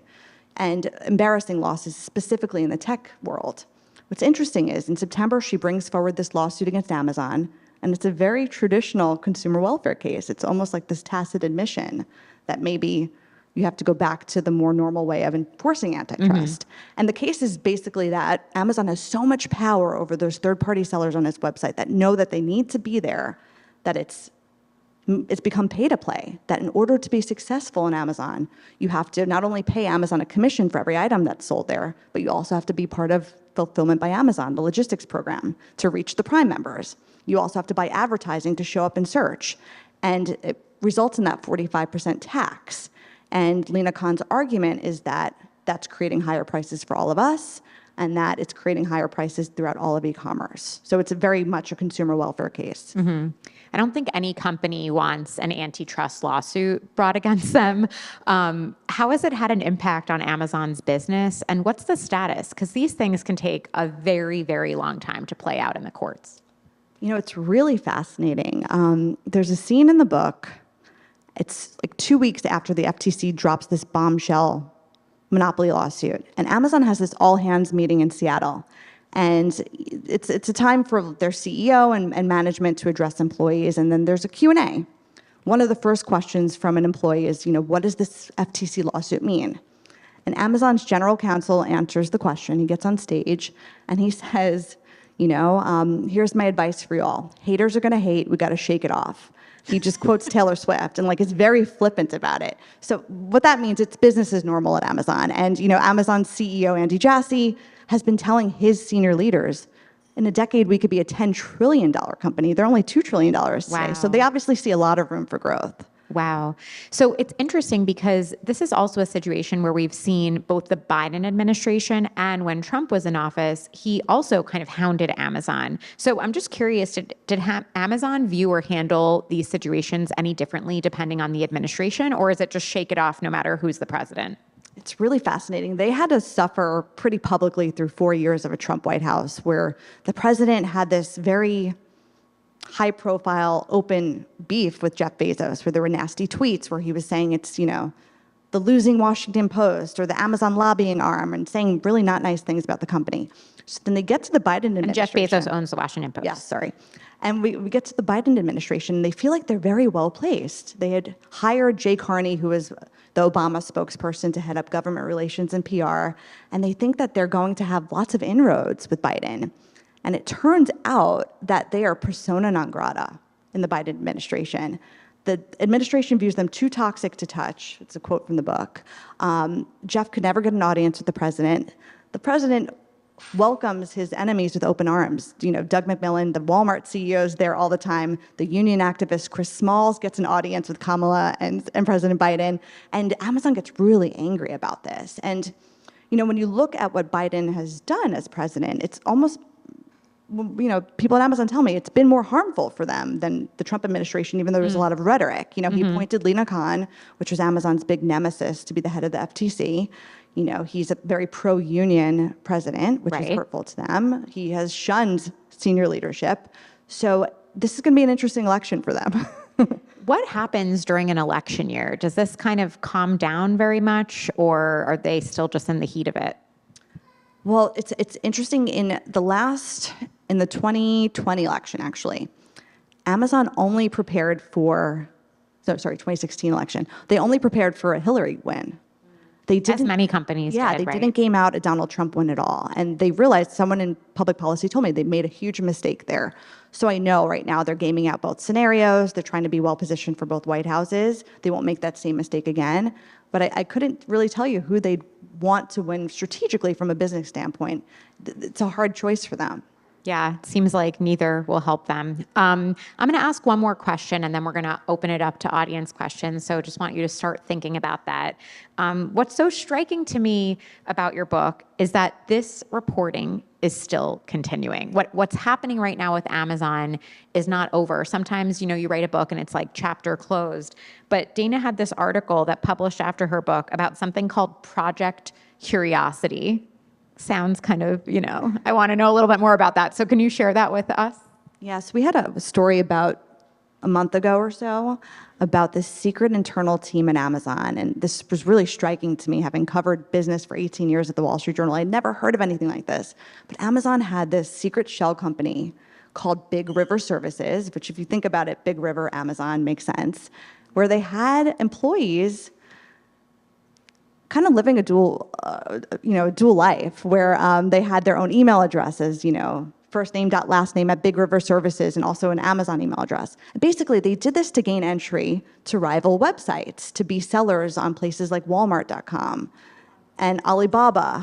and embarrassing losses specifically in the tech world. What's interesting is in September, she brings forward this lawsuit against Amazon, and it's a very traditional consumer welfare case. It's almost like this tacit admission that maybe you have to go back to the more normal way of enforcing antitrust. And the case is basically that Amazon has so much power over those third-party sellers on its website that know that they need to be there, that it's become pay to play, that in order to be successful in Amazon, you have to not only pay Amazon a commission for every item that's sold there, but you also have to be part of Fulfillment by Amazon, the logistics program, to reach the Prime members. You also have to buy advertising to show up in search. And it results in that 45% tax. And Lena Khan's argument is that that's creating higher prices for all of us, and that it's creating higher prices throughout all of e-commerce. So it's very much a consumer welfare case. I don't think any company wants an antitrust lawsuit brought against them. How has it had an impact on Amazon's business, and what's the status? Because these things can take a very, very long time to play out in the courts. You know, it's really fascinating. There's a scene in the book. It's like 2 weeks after the FTC drops this bombshell monopoly lawsuit, and Amazon has this all-hands meeting in Seattle. And it's a time for their CEO and management to address employees, and then there's a Q&A. One of the first questions from an employee is, what does this FTC lawsuit mean? And Amazon's general counsel answers the question. He gets on stage, and he says, here's my advice for you all. Haters are going to hate. We got to shake it off. He just quotes Taylor Swift and is very flippant about it. So what that means, it's business as normal at Amazon. And Amazon's CEO, Andy Jassy, has been telling his senior leaders, in a decade, we could be a $10 trillion company. They're only $2 trillion today. Wow. So they obviously see a lot of room for growth. Wow. So it's interesting because this is also a situation where we've seen both the Biden administration and when Trump was in office, he also kind of hounded Amazon. So I'm just curious, did Amazon view or handle these situations any differently depending on the administration, or is it just shake it off no matter who's the president? It's really fascinating. They had to suffer pretty publicly through 4 years of a Trump White House where the president had this very high-profile, open beef with Jeff Bezos, where there were nasty tweets where he was saying it's, the losing Washington Post or the Amazon lobbying arm and saying really not nice things about the company. So then they get to the Biden administration. And Jeff Bezos owns the Washington Post. Yes, sorry. And we get to the Biden administration, and they feel like they're very well placed. They had hired Jay Carney, who was the Obama spokesperson, to head up government relations and PR, and they think that they're going to have lots of inroads with Biden. And it turns out that they are persona non grata in the Biden administration. The administration views them too toxic to touch. It's a quote from the book. Jeff could never get an audience with the president. The president welcomes his enemies with open arms. Doug McMillon, the Walmart CEO, is there all the time. The union activist Chris Smalls gets an audience with Kamala and President Biden. And Amazon gets really angry about this. And, when you look at what Biden has done as president, it's almost, people at Amazon tell me it's been more harmful for them than the Trump administration, even though there's a lot of rhetoric. He appointed Lena Khan, which was Amazon's big nemesis, to be the head of the FTC. He's a very pro-union president, which is hurtful to them. He has shunned senior leadership. So this is going to be an interesting election for them. What happens during an election year? Does this kind of calm down very much, or are they still just in the heat of it? Well, it's interesting. In the 2020 election, actually, Amazon only prepared for, 2016 election, they only prepared for a Hillary win. They didn't, as many companies yeah, did, they right? didn't game out a Donald Trump win at all. And they realized, someone in public policy told me, they made a huge mistake there. So I know right now they're gaming out both scenarios. They're trying to be well positioned for both White Houses. They won't make that same mistake again. But I couldn't really tell you who they'd want to win strategically from a business standpoint. It's a hard choice for them. Yeah, it seems like neither will help them. I'm going to ask one more question, and then we're going to open it up to audience questions. So just want you to start thinking about that. What's so striking to me about your book is that this reporting is still continuing. What's happening right now with Amazon is not over. Sometimes, you write a book and it's like chapter closed. But Dana had this article that published after her book about something called Project Curiosity. Sounds kind of, I want to know a little bit more about that. So can you share that with us? Yes, we had a story about a month ago or so about this secret internal team at Amazon. And this was really striking to me, having covered business for 18 years at the Wall Street Journal. I'd never heard of anything like this. But Amazon had this secret shell company called Big River Services, which, if you think about it, Big River, Amazon makes sense, where they had employees kind of living a dual life, where they had their own email addresses, first name dot last name at Big River Services, and also an Amazon email address. And basically, they did this to gain entry to rival websites, to be sellers on places like Walmart.com and Alibaba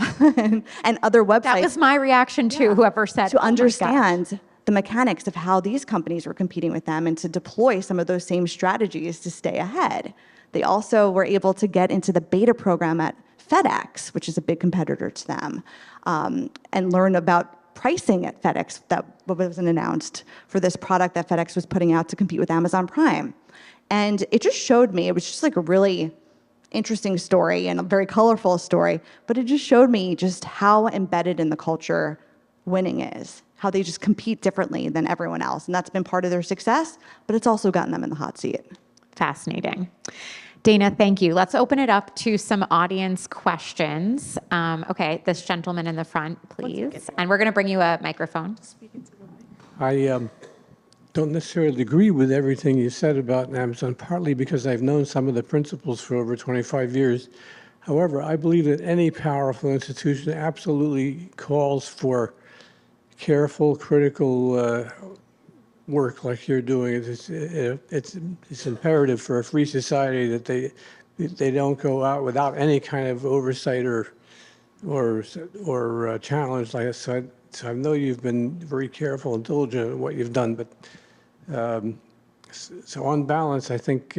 and other websites. That was my reaction too, whoever said, to understand the mechanics of how these companies were competing with them and to deploy some of those same strategies to stay ahead. They also were able to get into the beta program at FedEx, which is a big competitor to them, and learn about pricing at FedEx that wasn't announced for this product that FedEx was putting out to compete with Amazon Prime. And it just showed me, it was just like a really interesting story and a very colorful story, but it just showed me just how embedded in the culture winning is, how they just compete differently than everyone else. And that's been part of their success, but it's also gotten them in the hot seat. Fascinating. Dana, thank you. Let's open it up to some audience questions. Okay, this gentleman in the front, please. And we're going to bring you a microphone. I don't necessarily agree with everything you said about Amazon, partly because I've known some of the principals for over 25 years. However, I believe that any powerful institution absolutely calls for careful, critical work like you're doing. It's imperative for a free society that they don't go out without any kind of oversight or challenge like that. So I know you've been very careful and diligent in what you've done, but so on balance, I think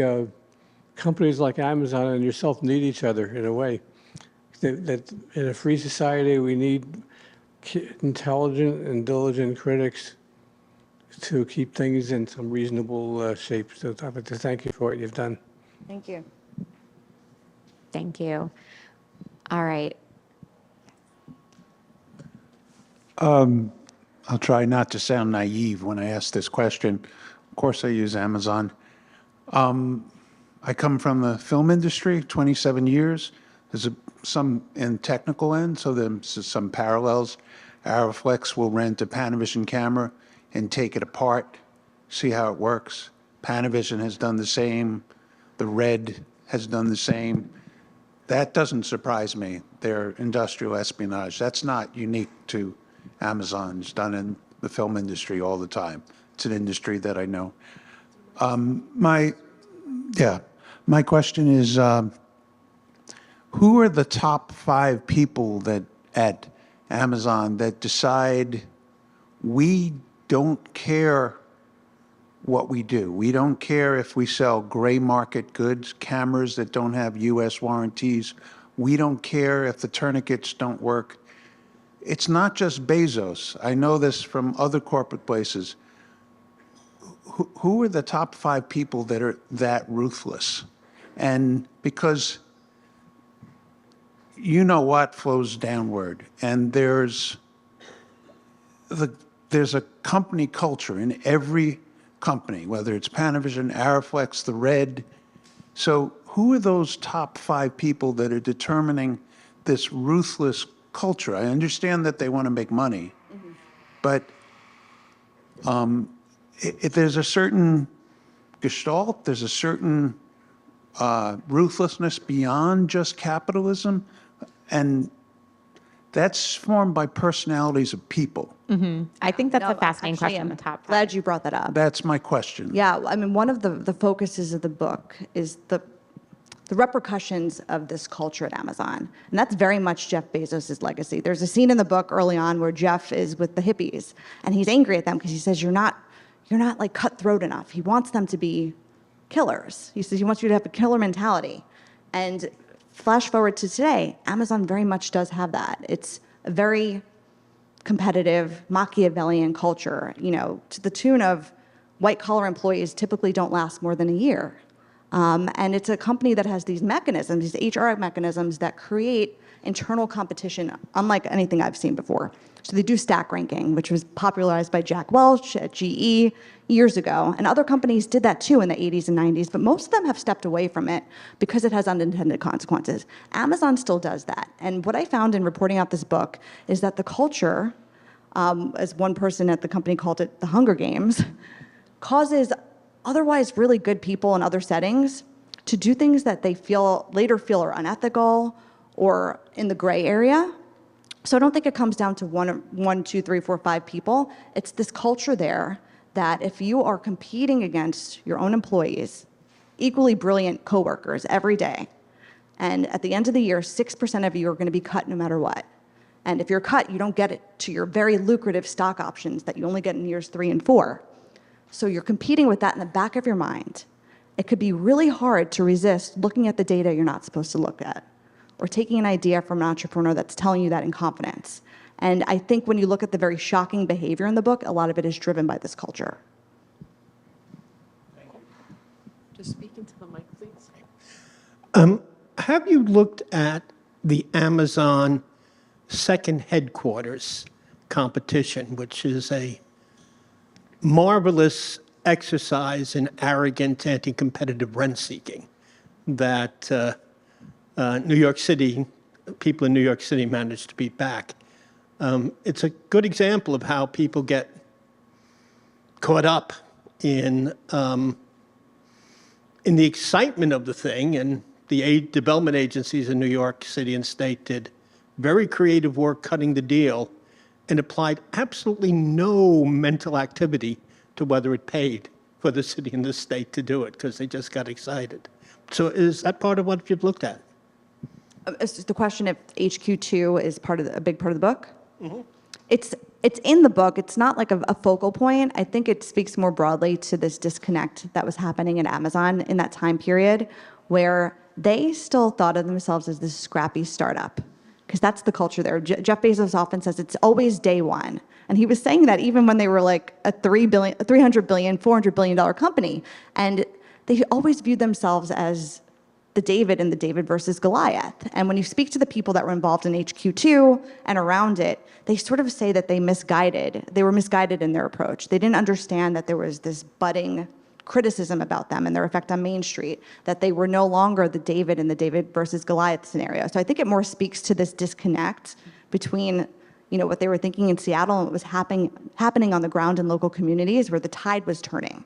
companies like Amazon and yourself need each other in a way. That in a free society, we need intelligent and diligent critics to keep things in some reasonable shape. So I'd like to thank you for what you've done. Thank you. Thank you. All right. I'll try not to sound naive when I ask this question. Of course, I use Amazon. I come from the film industry, 27 years. There's some in technical end, so there's some parallels. Ariflex will rent a Panavision camera and take it apart, see how it works. Panavision has done the same. The Red has done the same. That doesn't surprise me. They're industrial espionage. That's not unique to Amazon. It's done in the film industry all the time. It's an industry that I know. My question is, who are the top 5 people that at Amazon that decide we don't care what we do? We don't care if we sell gray market goods, cameras that don't have U.S. warranties. We don't care if the tourniquets don't work. It's not just Bezos. I know this from other corporate places. Who are the top 5 people that are that ruthless? And because you know what flows downward, and there's a company culture in every company, whether it's Panavision, Ariflex, the Red. So who are those top 5 people that are determining this ruthless culture? I understand that they want to make money, but there's a certain gestalt, there's a certain ruthlessness beyond just capitalism, and that's formed by personalities of people. I think that's a fascinating Actually, question, I'm the top 5. glad you brought that up. That's my question. Yeah, I mean, one of the focuses of the book is the repercussions of this culture at Amazon. And that's very much Jeff Bezos' legacy. There's a scene in the book early on where Jeff is with the hippies, and he's angry at them because he says, you're not like cutthroat enough. He wants them to be killers. He says he wants you to have a killer mentality. And flash forward to today, Amazon very much does have that. It's a very competitive Machiavellian culture, to the tune of white-collar employees typically don't last more than a year. And it's a company that has these mechanisms, these HR mechanisms that create internal competition unlike anything I've seen before. So they do stack ranking, which was popularized by Jack Welch at GE years ago. And other companies did that too in the 80s and 90s, but most of them have stepped away from it because it has unintended consequences. Amazon still does that. And what I found in reporting out this book is that the culture, as one person at the company called it, the Hunger Games, causes otherwise really good people in other settings to do things that they later feel are unethical or in the gray area. So I don't think it comes down to one, two, three, four, 5 people. It's this culture there that if you are competing against your own employees, equally brilliant coworkers every day, and at the end of the year, 6% of you are going to be cut no matter what. And if you're cut, you don't get it to your very lucrative stock options that you only get in years 3 and 4. So you're competing with that in the back of your mind. it could be really hard to resist looking at the data you're not supposed to look at, or taking an idea from an entrepreneur that's telling you that in confidence. And I think when you look at the very shocking behavior in the book, a lot of it is driven by this culture. Just speak into the mic, please. Have you looked at the Amazon second headquarters competition, which is a marvelous exercise in arrogant anti-competitive rent seeking that New York City, people in New York City managed to beat back? It's a good example of how people get caught up in the excitement of the thing, and the development agencies in New York City and state did very creative work cutting the deal and applied absolutely no mental activity to whether it paid for the city and the state to do it, because they just got excited. So is that part of what you've looked at? It's the question if HQ2 is a big part of the book. Mm-hmm. It's in the book. It's not like a focal point. I think it speaks more broadly to this disconnect that was happening at Amazon in that time period, where they still thought of themselves as this scrappy startup, because that's the culture there. Jeff Bezos often says it's always day one. And he was saying that even when they were like a $300 billion, $400 billion company. And they always viewed themselves as the David and the David versus Goliath. And when you speak to the people that were involved in HQ2 and around it, they sort of say that they were misguided in their approach. They didn't understand that there was this budding criticism about them and their effect on Main Street, that they were no longer the David and the David versus Goliath scenario. So I think it more speaks to this disconnect between what they were thinking in Seattle and what was happening on the ground in local communities where the tide was turning.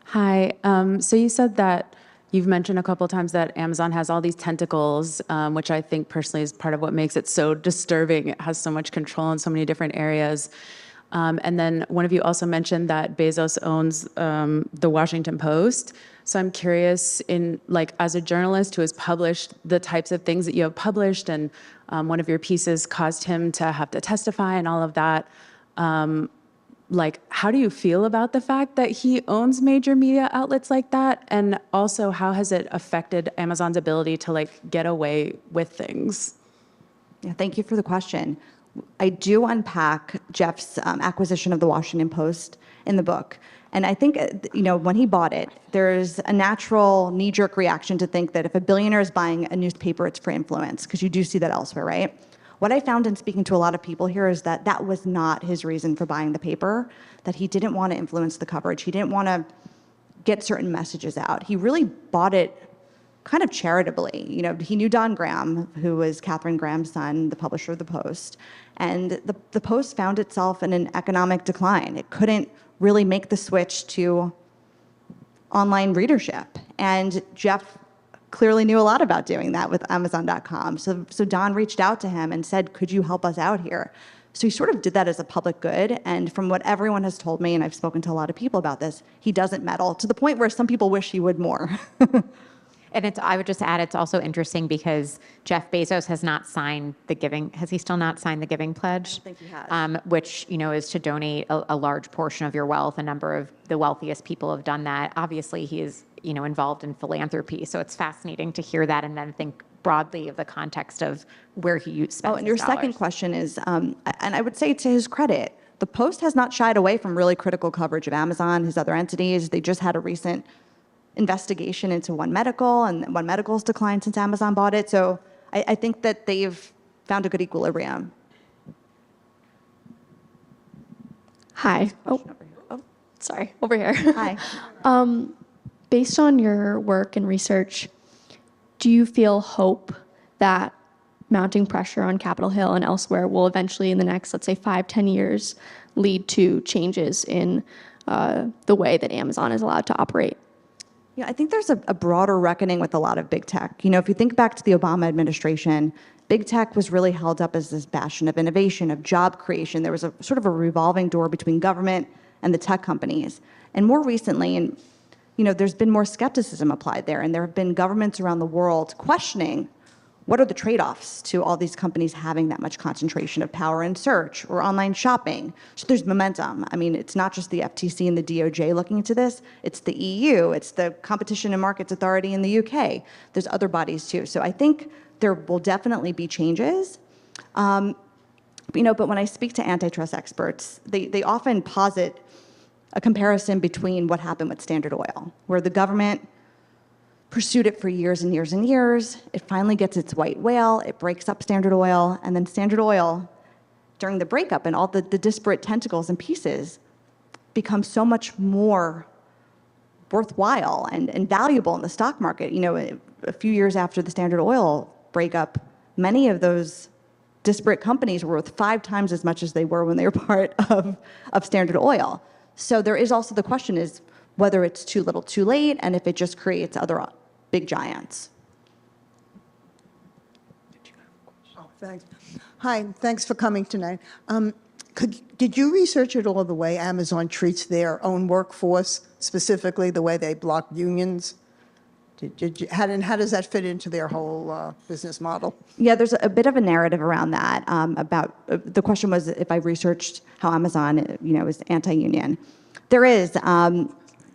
Hi. So you said that you've mentioned a couple of times that Amazon has all these tentacles, which I think personally is part of what makes it so disturbing. It has so much control in so many different areas. And then one of you also mentioned that Bezos owns the Washington Post. So I'm curious, as a journalist who has published the types of things that you have published, and one of your pieces caused him to have to testify and all of that, how do you feel about the fact that he owns major media outlets like that? And also, how has it affected Amazon's ability to get away with things? Yeah, thank you for the question. I do unpack Jeff's acquisition of the Washington Post in the book. And I think, when he bought it, there's a natural knee-jerk reaction to think that if a billionaire is buying a newspaper, it's for influence, because you do see that elsewhere, right? What I found in speaking to a lot of people here is that that was not his reason for buying the paper, that he didn't want to influence the coverage. He didn't want to get certain messages out. He really bought it kind of charitably. He knew Don Graham, who was Katharine Graham's son, the publisher of the Post, and the Post found itself in an economic decline. It couldn't really make the switch to online readership. And Jeff clearly knew a lot about doing that with Amazon.com. So Don reached out to him and said, could you help us out here? So he sort of did that as a public good. And from what everyone has told me, and I've spoken to a lot of people about this, he doesn't meddle, to the point where some people wish he would more. And I would just add, it's also interesting because Jeff Bezos has not signed has he still not signed the Giving Pledge? I don't think he has. Which, is to donate a large portion of your wealth. A number of the wealthiest people have done that. Obviously, he is, involved in philanthropy. So it's fascinating to hear that and then think broadly of the context of where he spends Oh, and your his dollars. second question is, and I would say to his credit, the Post has not shied away from really critical coverage of Amazon, his other entities. They just had a recent investigation into One Medical, and One Medical's declined since Amazon bought it. So I think that they've found a good equilibrium. Hi. Sorry, over here. Hi. Based on your work and research, do you feel hope that mounting pressure on Capitol Hill and elsewhere will eventually, in the next, let's say, 5-10 years, lead to changes in the way that Amazon is allowed to operate? Yeah, I think there's a broader reckoning with a lot of big tech. If you think back to the Obama administration, big tech was really held up as this bastion of innovation, of job creation. There was a sort of a revolving door between government and the tech companies. And more recently, there's been more skepticism applied there, and there have been governments around the world questioning what are the trade-offs to all these companies having that much concentration of power in search or online shopping? So there's momentum. I mean, it's not just the FTC and the DOJ looking into this, it's the EU, it's the Competition and Markets Authority in the UK. There's other bodies too. So I think there will definitely be changes. But when I speak to antitrust experts, they often posit a comparison between what happened with Standard Oil, where the government pursued it for years and years and years. It finally gets its white whale. It breaks up Standard Oil. And then Standard Oil, during the breakup and all the disparate tentacles and pieces, becomes so much more worthwhile and valuable in the stock market. A few years after the Standard Oil breakup, many of those disparate companies were worth 5 times as much as they were when they were part of Standard Oil. So there is also the question is whether it's too little too late and if it just creates other big giants. Oh, thanks. Hi, thanks for coming tonight. Did you research at all the way Amazon treats their own workforce, specifically the way they block unions? How does that fit into their whole business model? Yeah, there's a bit of a narrative around that. The question was if I researched how Amazon, is anti-union. There is.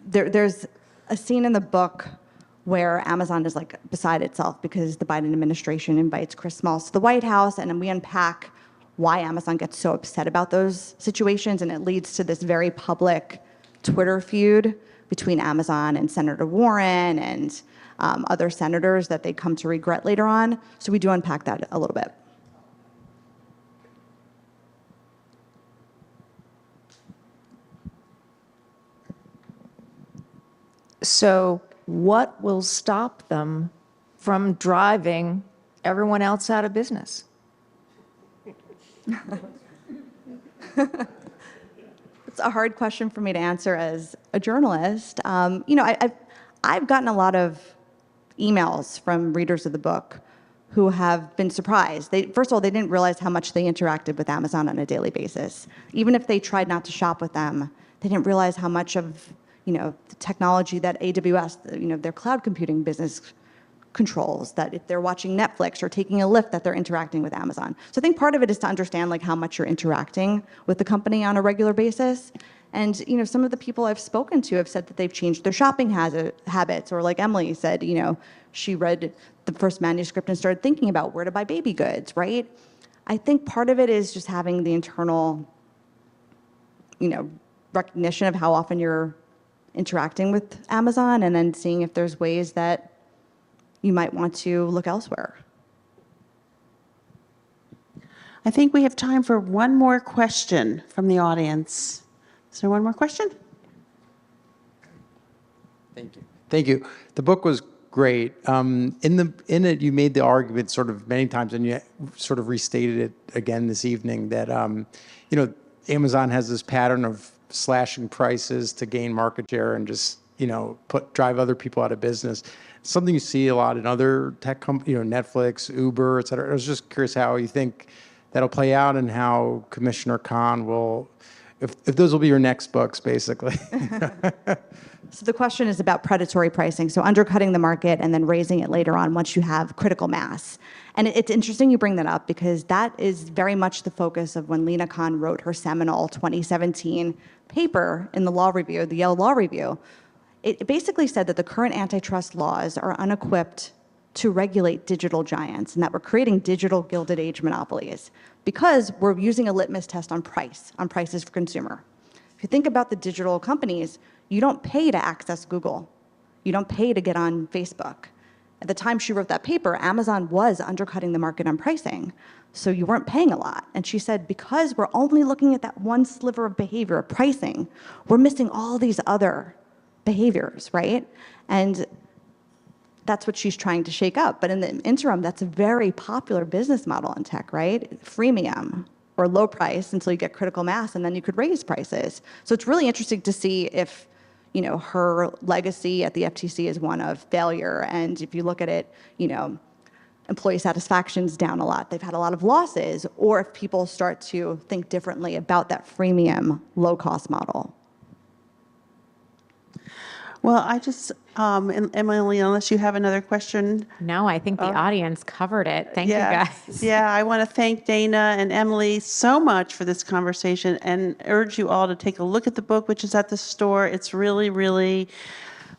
There's a scene in the book where Amazon is like beside itself because the Biden administration invites Chris Smalls to the White House, and then we unpack why Amazon gets so upset about those situations, and it leads to this very public Twitter feud between Amazon and Senator Warren and other senators that they come to regret later on. So we do unpack that a little bit. So what will stop them from driving everyone else out of business? It's a hard question for me to answer as a journalist. I've gotten a lot of emails from readers of the book who have been surprised. First of all, they didn't realize how much they interacted with Amazon on a daily basis. Even if they tried not to shop with them, they didn't realize how much of the technology that AWS, their cloud computing business controls, that if they're watching Netflix or taking a Lyft, that they're interacting with Amazon. So I think part of it is to understand how much you're interacting with the company on a regular basis. And some of the people I've spoken to have said that they've changed their shopping habits, or like Emily said, she read the first manuscript and started thinking about where to buy baby goods, right? I think part of it is just having the internal, recognition of how often you're interacting with Amazon, and then seeing if there's ways that you might want to look elsewhere. I think we have time for one more question from the audience. Is there one more question? Thank you. Thank you. The book was great. In it, you made the argument sort of many times, and you sort of restated it again this evening, that Amazon has this pattern of slashing prices to gain market share and just drive other people out of business. Something you see a lot in other tech companies, Netflix, Uber, et cetera. I was just curious how you think that'll play out and how Commissioner Khan will, if those will be your next books, basically. So the question is about predatory pricing, so undercutting the market and then raising it later on once you have critical mass. And it's interesting you bring that up because that is very much the focus of when Lena Khan wrote her seminal 2017 paper in the law review, the Yale Law Review. It basically said that the current antitrust laws are unequipped to regulate digital giants and that we're creating digital Gilded Age monopolies because we're using a litmus test on prices for consumer. If you think about the digital companies, you don't pay to access Google. You don't pay to get on Facebook. At the time she wrote that paper, Amazon was undercutting the market on pricing, so you weren't paying a lot. And she said, because we're only looking at that one sliver of behavior, of pricing, we're missing all these other behaviors, right? And that's what she's trying to shake up. But in the interim, that's a very popular business model in tech, right? Freemium or low price until you get critical mass, and then you could raise prices. So it's really interesting to see if her legacy at the FTC is one of failure. And if you look at it, employee satisfaction's down a lot. They've had a lot of losses. Or if people start to think differently about that freemium, low-cost model. Well, I just, Emily, unless you have another question. No, I think the audience covered it. Thank you, Yeah, guys. yeah, I want to thank Dana and Emily so much for this conversation and urge you all to take a look at the book, which is at the store. It's really, really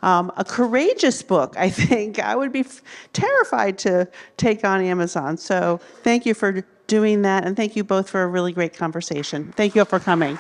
a courageous book, I think. I would be terrified to take on Amazon. So thank you for doing that, and thank you both for a really great conversation. Thank you all for coming.